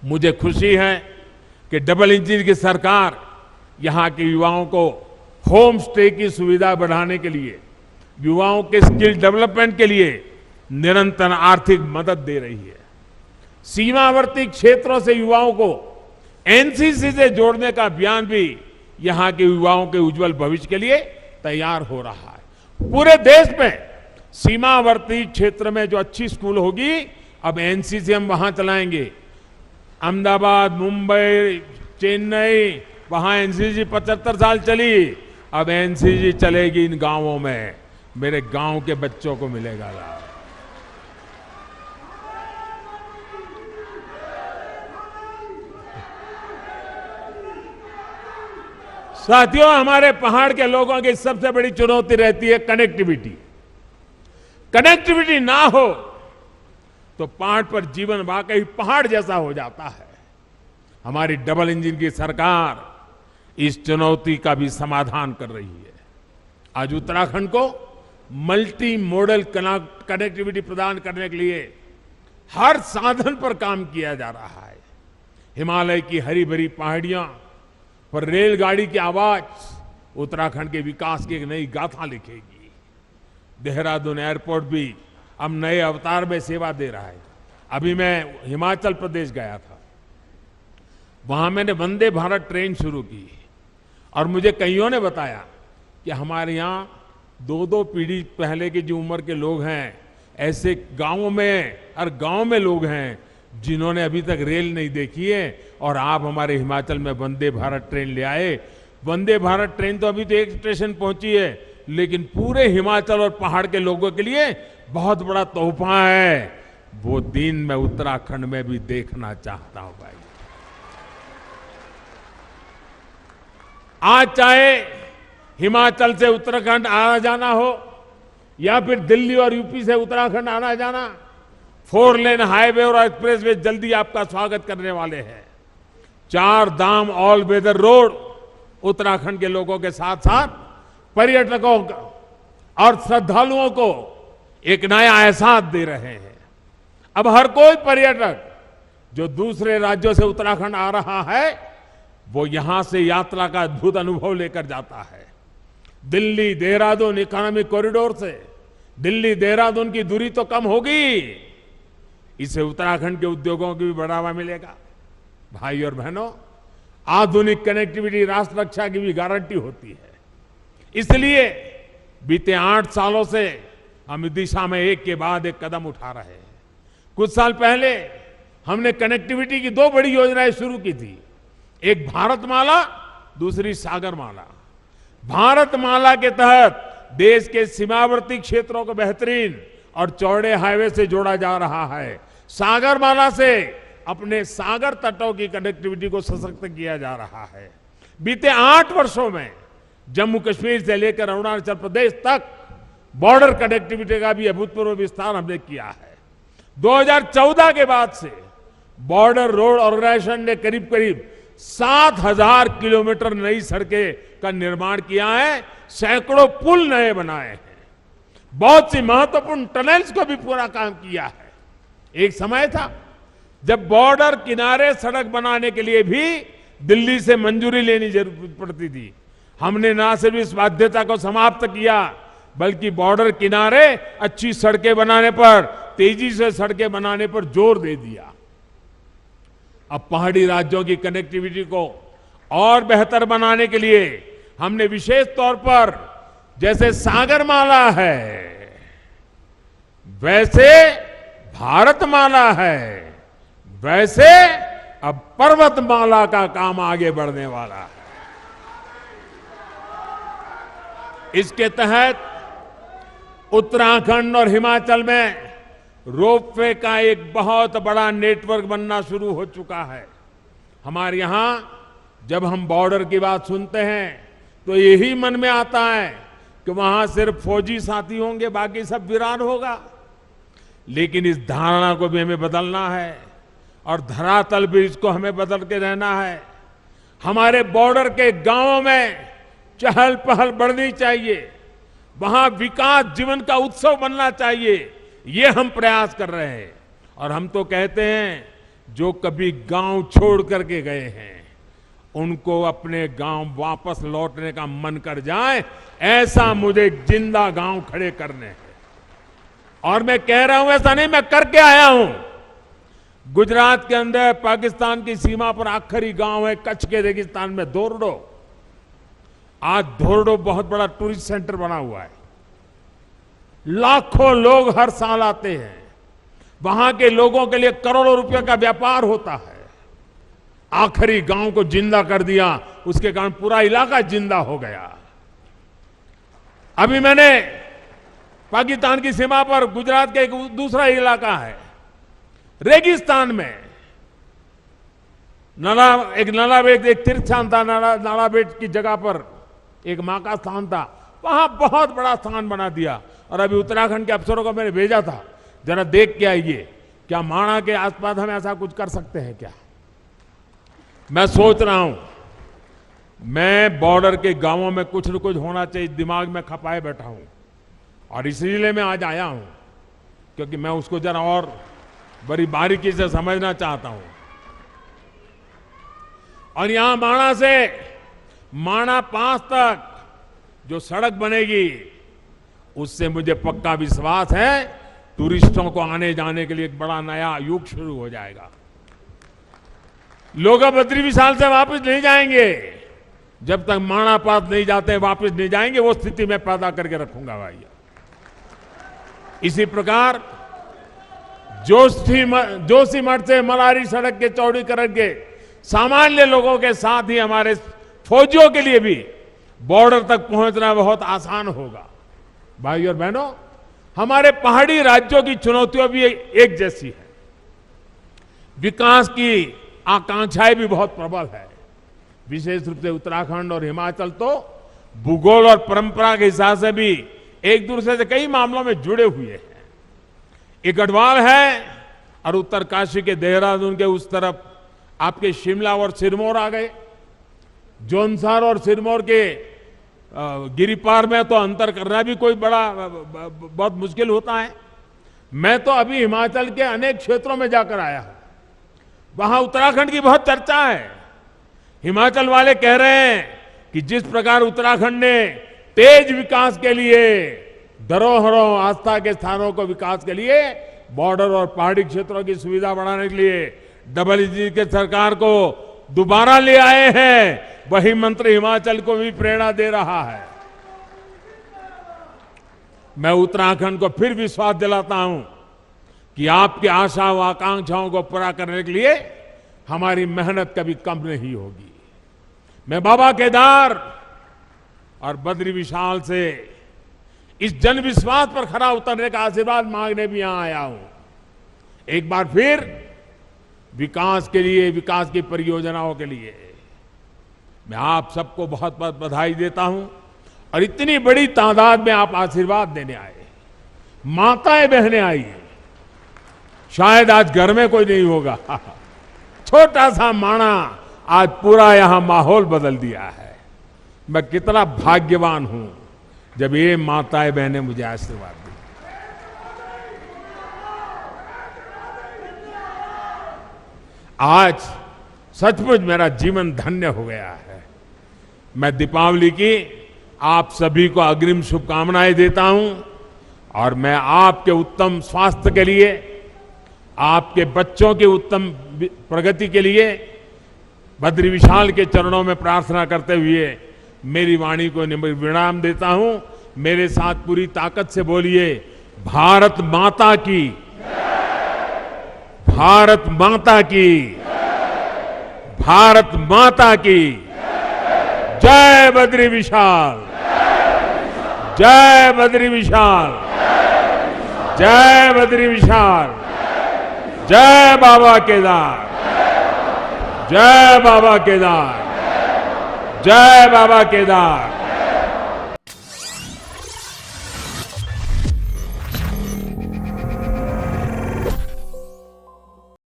मुझे खुशी है कि डबल इंजन की सरकार यहाँ के युवाओं को होम स्टे की सुविधा बढ़ाने के लिए, युवाओं के स्किल डेवलपमेंट के लिए निरंतर आर्थिक मदद दे रही है। सीमावर्ती क्षेत्रों से युवाओं को एनसीसी से जोड़ने का अभियान भी यहाँ के युवाओं के उज्जवल भविष्य के लिए तैयार हो रहा है। पूरे देश में सीमावर्ती क्षेत्र में जो अच्छी स्कूल होगी, अब एनसीसी हम वहां चलाएंगे। अहमदाबाद, मुंबई, चेन्नई, वहां एनसीसी 75 साल चली, अब एनसीसी चलेगी इन गांवों में। मेरे गांव के बच्चों को मिलेगा लाभ। साथियों, हमारे पहाड़ के लोगों की सबसे बड़ी चुनौती रहती है कनेक्टिविटी। कनेक्टिविटी ना हो तो पहाड़ पर जीवन वाकई पहाड़ जैसा हो जाता है। हमारी डबल इंजन की सरकार इस चुनौती का भी समाधान कर रही है। आज उत्तराखंड को मल्टी मॉडल कनेक्टिविटी प्रदान करने के लिए हर साधन पर काम किया जा रहा है। हिमालय की हरी भरी पहाड़ियां पर रेलगाड़ी की आवाज उत्तराखंड के विकास की एक नई गाथा लिखेगी। देहरादून एयरपोर्ट भी अब नए अवतार में सेवा दे रहा है। अभी मैं हिमाचल प्रदेश गया था, वहां मैंने वंदे भारत ट्रेन शुरू की और मुझे कईयों ने बताया कि हमारे यहाँ 2-2 पीढ़ी पहले की जो उम्र के लोग हैं, ऐसे गांवों में, हर गांव में लोग हैं जिन्होंने अभी तक रेल नहीं देखी है, और आप हमारे हिमाचल में वंदे भारत ट्रेन ले आए। वंदे भारत ट्रेन तो अभी तो एक स्टेशन पहुंची है, लेकिन पूरे हिमाचल और पहाड़ के लोगों के लिए बहुत बड़ा तोहफा है। वो दिन मैं उत्तराखंड में भी देखना चाहता हूं भाई। आज चाहे हिमाचल से उत्तराखंड आना जाना हो या फिर दिल्ली और यूपी से उत्तराखंड आना जाना, 4 लेन हाईवे और एक्सप्रेसवे जल्दी आपका स्वागत करने वाले हैं। 4 धाम ऑल वेदर रोड उत्तराखंड के लोगों के साथ साथ पर्यटकों और श्रद्धालुओं को एक नया एहसास दे रहे हैं। अब हर कोई पर्यटक जो दूसरे राज्यों से उत्तराखंड आ रहा है, वो यहां से यात्रा का अद्भुत अनुभव लेकर जाता है। दिल्ली देहरादून इकोनॉमिक कॉरिडोर से दिल्ली देहरादून की दूरी तो कम होगी, इससे उत्तराखंड के उद्योगों को भी बढ़ावा मिलेगा। भाई और बहनों, आधुनिक कनेक्टिविटी राष्ट्र रक्षा की भी गारंटी होती है। इसलिए बीते 8 सालों से हम इस दिशा में एक के बाद एक कदम उठा रहे हैं। कुछ साल पहले हमने कनेक्टिविटी की 2 बड़ी योजनाएं शुरू की थी, एक भारतमाला, दूसरी सागरमाला। भारतमाला के तहत देश के सीमावर्ती क्षेत्रों को बेहतरीन और चौड़े हाईवे से जोड़ा जा रहा है। सागरमाला से अपने सागर तटों की कनेक्टिविटी को सशक्त किया जा रहा है। बीते 8 वर्षों में जम्मू कश्मीर से लेकर अरुणाचल प्रदेश तक बॉर्डर कनेक्टिविटी का भी अभूतपूर्व विस्तार हमने किया है। 2014 के बाद से बॉर्डर रोड ऑर्गेनाइजेशन ने करीब करीब 7,000 किलोमीटर नई सड़कें का निर्माण किया है, सैकड़ों पुल नए बनाए हैं, बहुत सी महत्वपूर्ण टनल्स को भी पूरा काम किया है। एक समय था जब बॉर्डर किनारे सड़क बनाने के लिए भी दिल्ली से मंजूरी लेनी जरूरत पड़ती थी। हमने न सिर्फ इस बाध्यता को समाप्त किया, बल्कि बॉर्डर किनारे अच्छी सड़कें बनाने पर, तेजी से सड़कें बनाने पर जोर दे दिया। अब पहाड़ी राज्यों की कनेक्टिविटी को और बेहतर बनाने के लिए हमने विशेष तौर पर, जैसे सागरमाला है वैसे भारतमाला है, वैसे अब पर्वतमाला का काम आगे बढ़ने वाला है। इसके तहत उत्तराखंड और हिमाचल में रोपवे का एक बहुत बड़ा नेटवर्क बनना शुरू हो चुका है। हमारे यहां जब हम बॉर्डर की बात सुनते हैं तो यही मन में आता है कि वहां सिर्फ फौजी साथी होंगे, बाकी सब वीरान होगा। लेकिन इस धारणा को भी हमें बदलना है और धरातल भी इसको हमें बदल के रहना है। हमारे बॉर्डर के गांवों में चहल पहल बढ़नी चाहिए, वहां विकास जीवन का उत्सव बनना चाहिए। ये हम प्रयास कर रहे हैं। और हम तो कहते हैं जो कभी गांव छोड़ करके गए हैं उनको अपने गांव वापस लौटने का मन कर जाए, ऐसा मुझे जिंदा गांव खड़े करने हैं। और मैं कह रहा हूं ऐसा नहीं, मैं करके आया हूं। गुजरात के अंदर पाकिस्तान की सीमा पर आखिरी गांव है कच्छ के रेगिस्तान में धोरडो। आज धोरडो बहुत बड़ा टूरिस्ट सेंटर बना हुआ है, लाखों लोग हर साल आते हैं, वहां के लोगों के लिए करोड़ों रुपए का व्यापार होता है। आखिरी गांव को जिंदा कर दिया, उसके कारण पूरा इलाका जिंदा हो गया। अभी मैंने पाकिस्तान की सीमा पर गुजरात का एक दूसरा इलाका है रेगिस्तान में, नालाबेट एक तीर्थ स्थान था, नालाबेट की जगह पर एक मां का स्थान था, वहां बहुत बड़ा स्थान बना दिया। और अभी उत्तराखंड के अफसरों को मैंने भेजा था, जरा देख के आइए क्या माणा के आसपास हम ऐसा कुछ कर सकते हैं क्या। मैं सोच रहा हूं, मैं बॉर्डर के गांवों में कुछ न कुछ होना चाहिए दिमाग में खपाए बैठा हूं, और इसीलिए मैं आज आया हूं क्योंकि मैं उसको जरा और बड़ी बारीकी से समझना चाहता हूं। और यहां माणा से माणा पास तक जो सड़क बनेगी उससे मुझे पक्का विश्वास है टूरिस्टों को आने जाने के लिए एक बड़ा नया युग शुरू हो जाएगा। लोग अब बद्री विशाल से वापस नहीं जाएंगे, जब तक माणा पास नहीं जाते वापस नहीं जाएंगे, वो स्थिति मैं पैदा करके रखूंगा भाई। इसी प्रकार जोशीमठ से मलारी सड़क के चौड़ीकरण के सामान्य लोगों के साथ ही हमारे फौजियों के लिए भी बॉर्डर तक पहुंचना बहुत आसान होगा। भाई और बहनों, हमारे पहाड़ी राज्यों की चुनौतियां भी एक जैसी है, विकास की आकांक्षाएं भी बहुत प्रबल है। विशेष रूप से उत्तराखंड और हिमाचल तो भूगोल और परंपरा के हिसाब से भी एक दूसरे से कई मामलों में जुड़े हुए हैं। एक गढ़वाल है और उत्तरकाशी के देहरादून के उस तरफ आपके शिमला और सिरमौर आ गए। जौनसार और सिरमौर के गिरिपार में तो अंतर करना भी कोई बहुत मुश्किल होता है। मैं तो अभी हिमाचल के अनेक क्षेत्रों में जाकर आया हूं, वहां उत्तराखंड की बहुत चर्चा है। हिमाचल वाले कह रहे हैं कि जिस प्रकार उत्तराखंड ने तेज विकास के लिए, धरोहरों आस्था के स्थानों को विकास के लिए, बॉर्डर और पहाड़ी क्षेत्रों की सुविधा बढ़ाने के लिए डबल-ई के सरकार को दोबारा ले आए हैं, वही मंत्र हिमाचल को भी प्रेरणा दे रहा है। मैं उत्तराखंड को फिर विश्वास दिलाता हूं कि आपकी आशा व आकांक्षाओं को पूरा करने के लिए हमारी मेहनत कभी कम नहीं होगी। मैं बाबा केदार और बद्री विशाल से इस जन विश्वास पर खरा उतरने का आशीर्वाद मांगने भी यहां आया हूं। एक बार फिर विकास के लिए, विकास की परियोजनाओं के लिए मैं आप सबको बहुत बहुत बधाई देता हूं। और इतनी बड़ी तादाद में आप आशीर्वाद देने आए, माताएं बहनें आई, शायद आज घर में कोई नहीं होगा, छोटा सा माणा आज पूरा यहां माहौल बदल दिया है। मैं कितना भाग्यवान हूं जब ये माताएं बहनें मुझे आशीर्वाद दी। आज सचमुच मेरा जीवन धन्य हो गया है। मैं दीपावली की आप सभी को अग्रिम शुभकामनाएं देता हूं और मैं आपके उत्तम स्वास्थ्य के लिए, आपके बच्चों की उत्तम प्रगति के लिए बद्री विशाल के चरणों में प्रार्थना करते हुए मेरी वाणी को विराम देता हूं। मेरे साथ पूरी ताकत से बोलिए, भारत माता की, भारत माता की, भारत माता की जय बद्री विशाल, जय बद्री विशाल, जय बद्री विशाल, जय बाबा केदार, जय बाबा केदार, जय बाबा केदार।